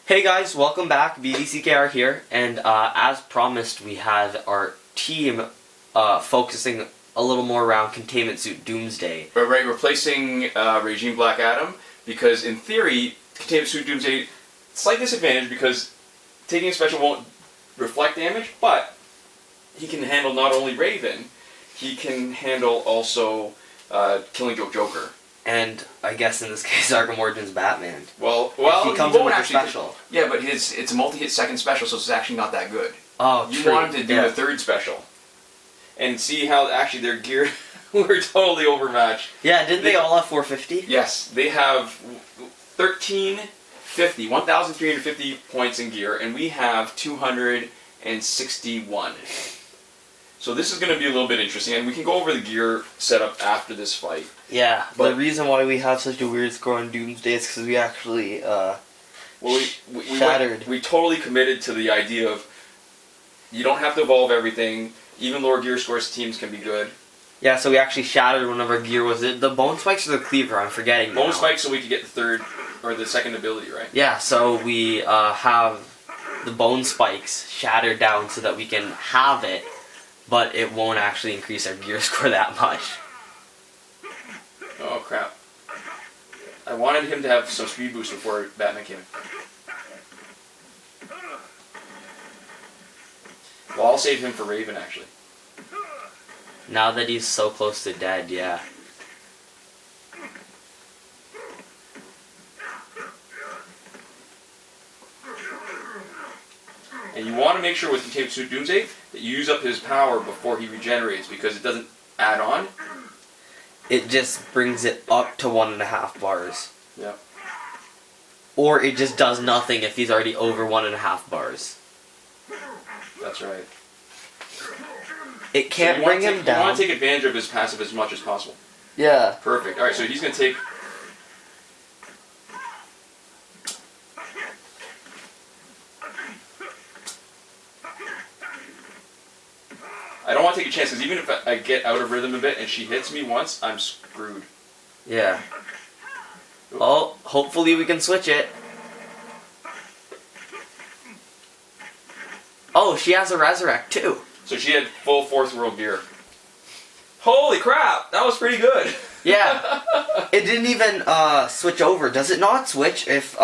Hey guys, welcome back. BDCKR here, and as promised, we had our team focusing a little more around Containment Suit Doomsday. Right, replacing Regime Black Adam, because in theory, Containment Suit Doomsday, slight disadvantage because taking a special won't reflect damage, but he can handle not only Raven, he can handle also Killing Joke Joker. And I guess in this case, Arkham Origins Batman. Well, he comes in with a special. Yeah, but it's a multi-hit second special, so it's actually not that good. Oh, you true. want him to do a third special, and see how actually their gear were totally overmatched. Yeah, didn't they all have 450? Yes, they have 1,350 points in gear, and we have 261. So this is going to be a little bit interesting, and we can go over the gear setup after this fight. Yeah, but the reason why we have such a weird score on Doomsday is because we actually shattered. We totally committed to the idea of you don't have to evolve everything. Even lower gear scores teams can be good. Yeah, so we actually shattered one of our gear. Was it the Bone Spikes or the Cleaver? I'm forgetting. Bone Spikes, so we could get the third or the second ability, right? Yeah, so we have the Bone Spikes shattered down so that we can have it, but it won't actually increase our gear score that much. Oh crap. I wanted him to have some speed boost before Batman came in. Well, I'll save him for Raven, actually. Now that he's so close to dead, yeah. And you want to make sure with Containment Suit Doomsday that you use up his power before he regenerates, because it doesn't add on. It just brings it up to 1.5 bars. Yeah. Or it just does nothing if he's already over 1.5 bars. That's right. It can't bring him down. You want to take advantage of his passive as much as possible. Yeah. Perfect. Alright, so he's going to take... I don't want to take a chance, because even if I get out of rhythm a bit and she hits me once, I'm screwed. Yeah. Well, hopefully we can switch it. Oh, she has a Resurrect too. So she had full Fourth World gear. Holy crap! That was pretty good! Yeah. It didn't even switch over. Does it not switch if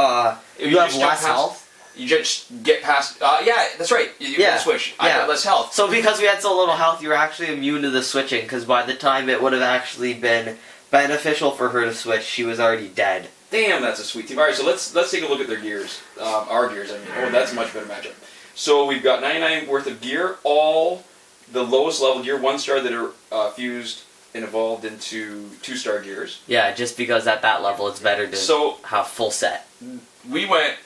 you have less health? You just get past... yeah, that's right. You can switch. I got less health. So because we had so little health, you were actually immune to the switching, because by the time it would have actually been beneficial for her to switch, she was already dead. Damn, that's a sweet team. Alright, so let's take a look at their gears. Our gears, I mean. Oh, that's a much better matchup. So we've got 99 worth of gear, all the lowest level gear, 1-star that are fused and evolved into 2-star gears. Yeah, just because at that level it's better to have full set. We went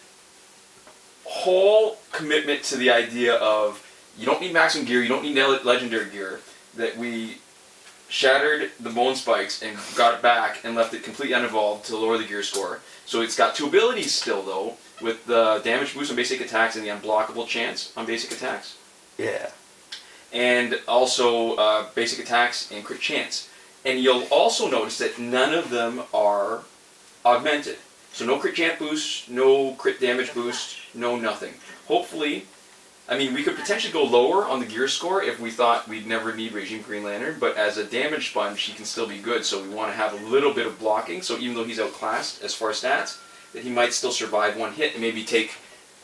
whole commitment to the idea of you don't need maximum gear, you don't need legendary gear, that we shattered the Bone Spikes and got it back and left it completely unevolved to lower the gear score. So it's got 2 abilities still though, with the damage boost on basic attacks and the unblockable chance on basic attacks. Yeah. And also basic attacks and crit chance. And you'll also notice that none of them are augmented. So no crit chance boost, no crit damage boost, no nothing. Hopefully, I mean, we could potentially go lower on the gear score if we thought we'd never need Regime Green Lantern, but as a damage sponge, he can still be good, so we want to have a little bit of blocking, so even though he's outclassed as far as stats, that he might still survive 1 hit and maybe take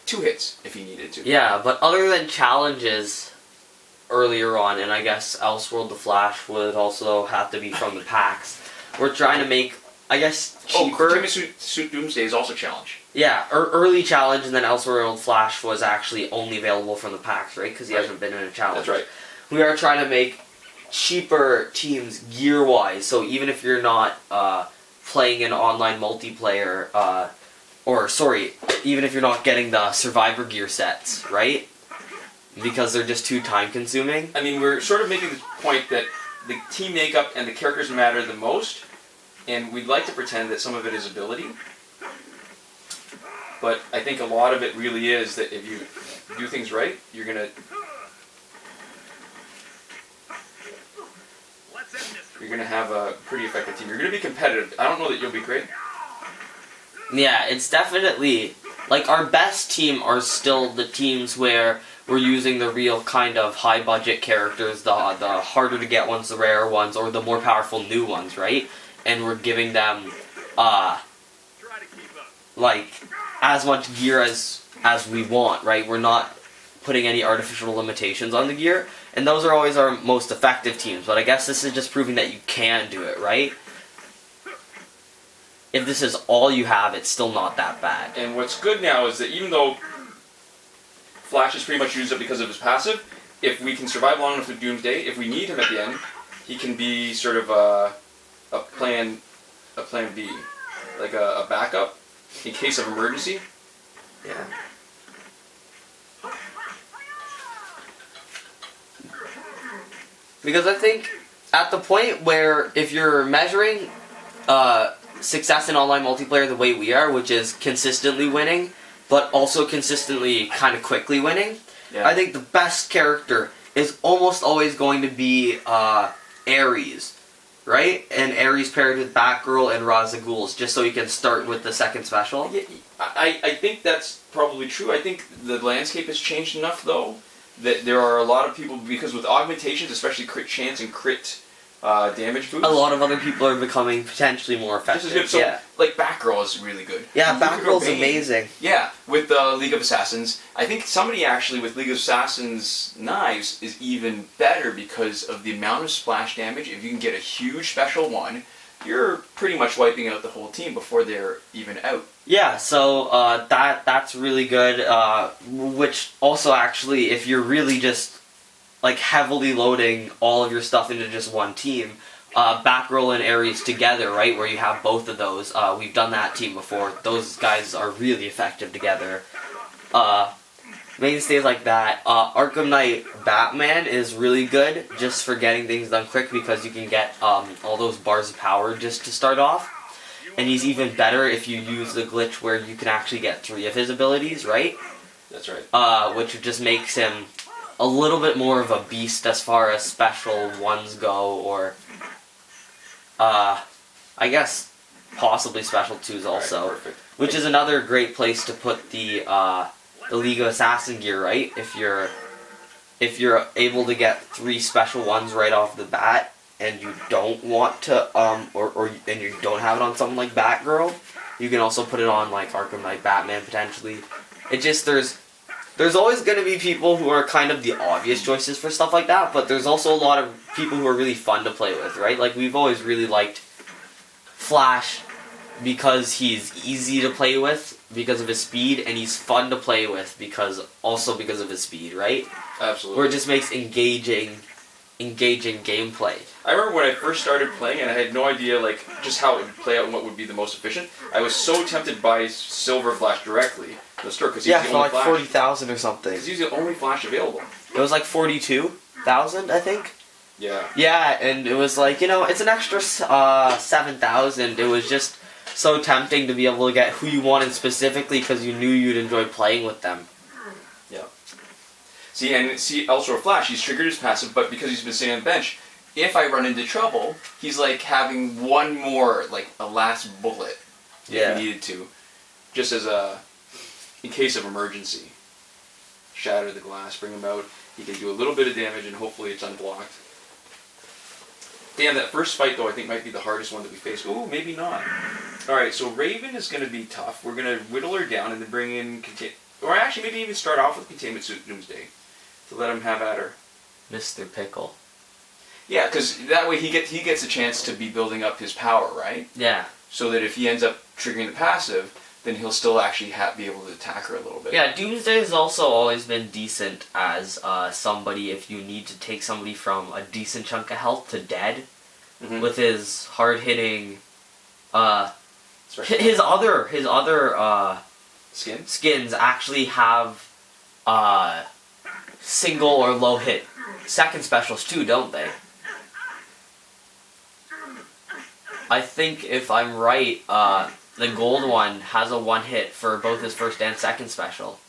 2 hits if he needed to. Yeah, but other than challenges earlier on, and I guess Elseworld Flash would also have to be from the packs, we're trying to make, I guess, cheaper. Containment Suit Doomsday is also challenge. Yeah, early challenge, and then Elseworld Flash was actually only available from the packs, right? Because he hasn't been in a challenge. That's right. We are trying to make cheaper teams gear-wise, so even if you're not playing an online multiplayer, even if you're not getting the Survivor gear sets, right? Because they're just too time-consuming. I mean, we're sort of making the point that the team makeup and the characters matter the most, and we'd like to pretend that some of it is ability. But I think a lot of it really is that if you do things right, you're gonna have a pretty effective team. You're gonna be competitive. I don't know that you'll be great. Yeah, it's definitely like, our best team are still the teams where we're using the real kind of high budget characters, the harder to get ones, the rare ones, or the more powerful new ones, right? And we're giving them, like, as much gear as we want, right? We're not putting any artificial limitations on the gear, and those are always our most effective teams, but I guess this is just proving that you can do it, right? If this is all you have, it's still not that bad. And what's good now is that even though Flash is pretty much used up because of his passive, if we can survive long enough with Doomsday, if we need him at the end, he can be sort of a plan B, like a backup in case of emergency. Yeah. Because I think at the point where if you're measuring success in online multiplayer the way we are, which is consistently winning, but also consistently kind of quickly winning, Yeah. I think the best character is almost always going to be Ares, right? And Ares paired with Batgirl and Ra's al Ghul, just so you can start with the second special. Yeah, I think that's probably true. I think the landscape has changed enough, though, that there are a lot of people, because with augmentations, especially crit chance and crit damage boost, A lot of other people are becoming potentially more effective. this is good. So, yeah, like, Batgirl is really good. yeah, Look at Batgirl's Bane. amazing. Yeah, with League of Assassins. I think somebody actually with League of Assassins knives is even better because of the amount of splash damage. If you can get a huge special one, you're pretty much wiping out the whole team before they're even out. Yeah, so that's really good. Which also actually, if you're really just like heavily loading all of your stuff into just one team, Batgirl and Ares together, right, where you have both of those. We've done that team before. Those guys are really effective together. Mainstays like that. Arkham Knight Batman is really good just for getting things done quick because you can get all those bars of power just to start off. And he's even better if you use the glitch where you can actually get 3 of his abilities, right? That's right. Which just makes him a little bit more of a beast as far as special ones go, or I guess possibly special 2s also. Right, perfect. Which is another great place to put the League of Assassin gear, right? If you're able to get 3 special ones right off the bat, and you don't want to, and you don't have it on something like Batgirl, you can also put it on like Arkham Knight Batman potentially. It just there's always going to be people who are kind of the obvious choices for stuff like that, but there's also a lot of people who are really fun to play with, right? Like we've always really liked Flash because he's easy to play with because of his speed, and he's fun to play with because of his speed, right? Absolutely. Where it just makes engaging gameplay. I remember when I first started playing and I had no idea like just how it would play out and what would be the most efficient. I was so tempted to buy Silver Flash directly in the store because he's the For only like Flash. 40,000 or something. Because he's the only Flash available. It was like 42,000, I think. Yeah. Yeah, and it was like, it's an extra 7,000. It was just so tempting to be able to get who you wanted specifically because you knew you'd enjoy playing with them. Yeah. See, Elseworld Flash, he's triggered his passive, but because he's been sitting on the bench, if I run into trouble, he's like having one more, like a last bullet, if he needed to, just as in case of emergency. Shatter the glass, bring him out. He can do a little bit of damage, and hopefully it's unblocked. Damn, that first fight though I think might be the hardest one that we face. Ooh, maybe not. All right, so Raven is going to be tough. We're going to whittle her down and then bring in or actually maybe even start off with Containment Suit Doomsday to let him have at her. Mr. Pickle. Yeah, because that way he gets a chance to be building up his power, right? Yeah. So that if he ends up triggering the passive, then he'll still actually be able to attack her a little bit. Yeah, Doomsday has also always been decent as somebody if you need to take somebody from a decent chunk of health to dead with his hard-hitting his other skins actually have single or low hit second specials too, don't they? I think if I'm right, the gold one has a one hit for both his first and second special.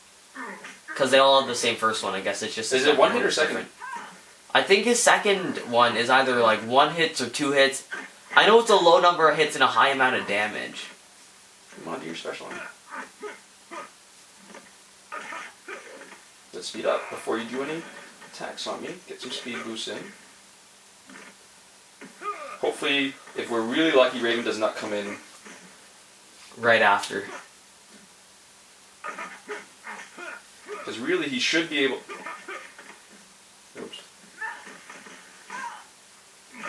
Because they all have the same first one, I guess it's just... Is it one hit or second? Different. I think his second one is either like 1 hit or 2 hits. I know it's a low number of hits and a high amount of damage. Come on, do your special one. Let's speed up before you do any attacks on me. Get some speed boosts in. Hopefully, if we're really lucky, Raven does not come in right after. Because really, he should be able... Oops.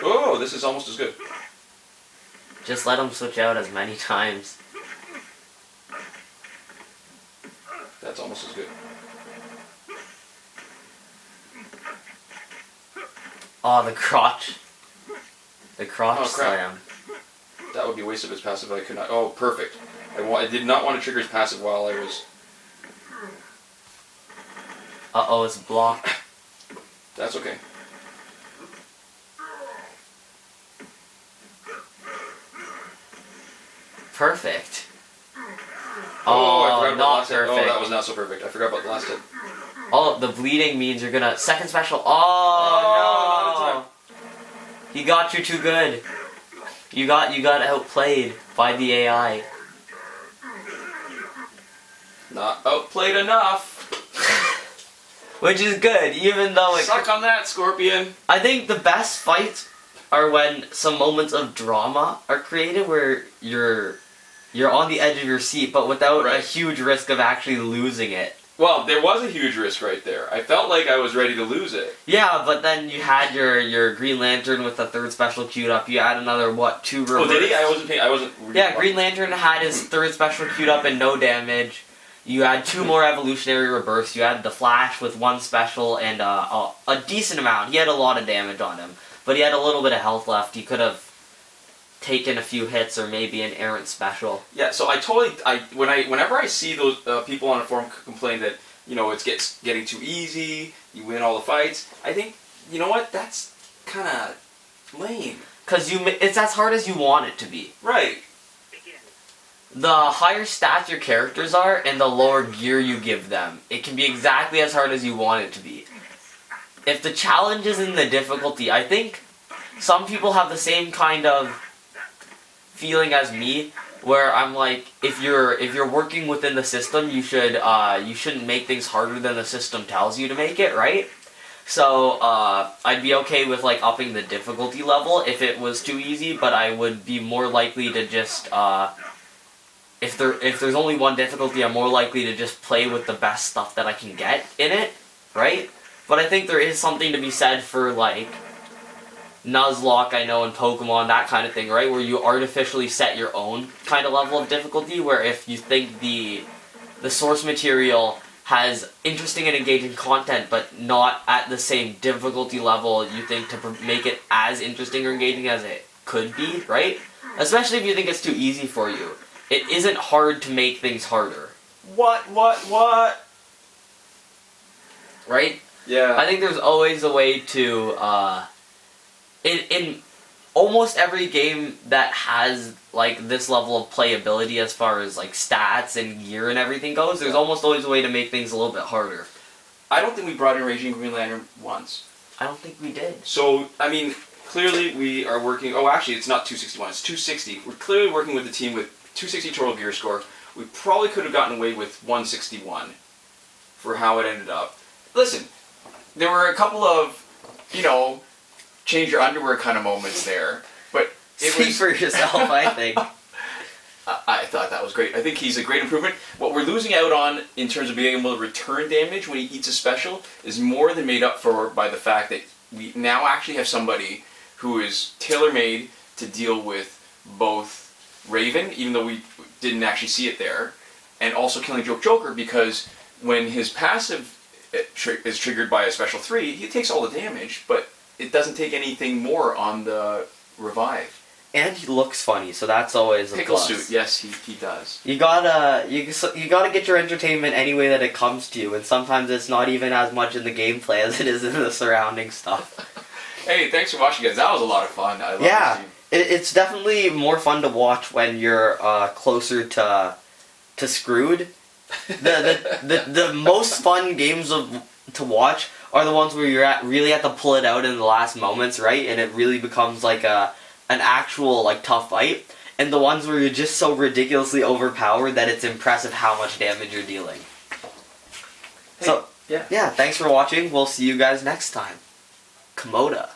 Oh, this is almost as good. Just let him switch out as many times. That's almost as good. Oh, the crotch. The crotch Oh, crap. slam. That would be a waste of his passive. I could not... Oh, perfect. I did not want to trigger his passive while I was... Uh-oh, it's blocked. That's okay. Perfect. I forgot about the not last hit. perfect. Oh, that was not so perfect. I forgot about the last hit. Oh, the bleeding means you're gonna... Second special. Oh, Oh, not in no. He got you too good. You got outplayed by the AI. Not outplayed enough. Which is good, even though it... Suck on that, Scorpion. I think the best fights are when some moments of drama are created where you're on the edge of your seat, but without a huge risk of actually losing it. Well, there was a huge risk right there. I felt like I was ready to lose it. Yeah, but then you had your Green Lantern with the third special queued up. You had another, 2 reverse? Oh, did he? I wasn't... Yeah, Green Lantern had his third special queued up and no damage. You had 2 more evolutionary rebirths. You had the Flash with 1 special and a decent amount. He had a lot of damage on him, but he had a little bit of health left. He could have taken a few hits or maybe an errant special. Yeah, so whenever I see those people on the forum complain that, you know, it's getting too easy, you win all the fights, I think, you know what, that's kind of lame. Because it's as hard as you want it to be. Right. The higher stats your characters are and the lower gear you give them, it can be exactly as hard as you want it to be. If the challenge is in the difficulty, I think some people have the same kind of feeling as me, where I'm like, if you're working within the system, you shouldn't make things harder than the system tells you to make it, right? So I'd be okay with like upping the difficulty level if it was too easy, but I would be more likely to just if there's only one difficulty, I'm more likely to just play with the best stuff that I can get in it, right? But I think there is something to be said for like Nuzlocke, I know, in Pokemon, that kind of thing, right? Where you artificially set your own kind of level of difficulty, where if you think the source material has interesting and engaging content, but not at the same difficulty level you think to make it as interesting or engaging as it could be, right? Especially if you think it's too easy for you. It isn't hard to make things harder. What? Right? Yeah. I think there's always a way to, in almost every game that has like this level of playability as far as like stats and gear and everything goes, there's almost always a way to make things a little bit harder. I don't think we brought in Raging Green Lantern once. I don't think we did. So, I mean, clearly we are working... Oh, actually, it's not 261, it's 260. We're clearly working with a team with 260 total gear score. We probably could have gotten away with 161 for how it ended up. Listen, there were a couple of, you know, change your underwear kind of moments there, but it Speak was... for yourself, I think. I thought that was great. I think he's a great improvement. What we're losing out on in terms of being able to return damage when he eats a special is more than made up for by the fact that we now actually have somebody who is tailor-made to deal with both Raven, even though we didn't actually see it there, and also Killing Joke Joker, because when his passive is triggered by a special 3, he takes all the damage, but it doesn't take anything more on the revive. And he looks funny, so that's always a plus. Picklesuit, yes, he does. You gotta get your entertainment any way that it comes to you, and sometimes it's not even as much in the gameplay as it is in the surrounding stuff. Hey, thanks for watching, guys. That was a lot of fun. I love Yeah, this it's definitely more fun to watch when you're closer to screwed. The most fun games to watch are the ones where you're really have to pull it out in the last moments, right? And it really becomes like an actual like tough fight, and the ones where you're just so ridiculously overpowered that it's impressive how much damage you're dealing. Hey, So Yeah. Yeah, thanks for watching. We'll see you guys next time. Komoda.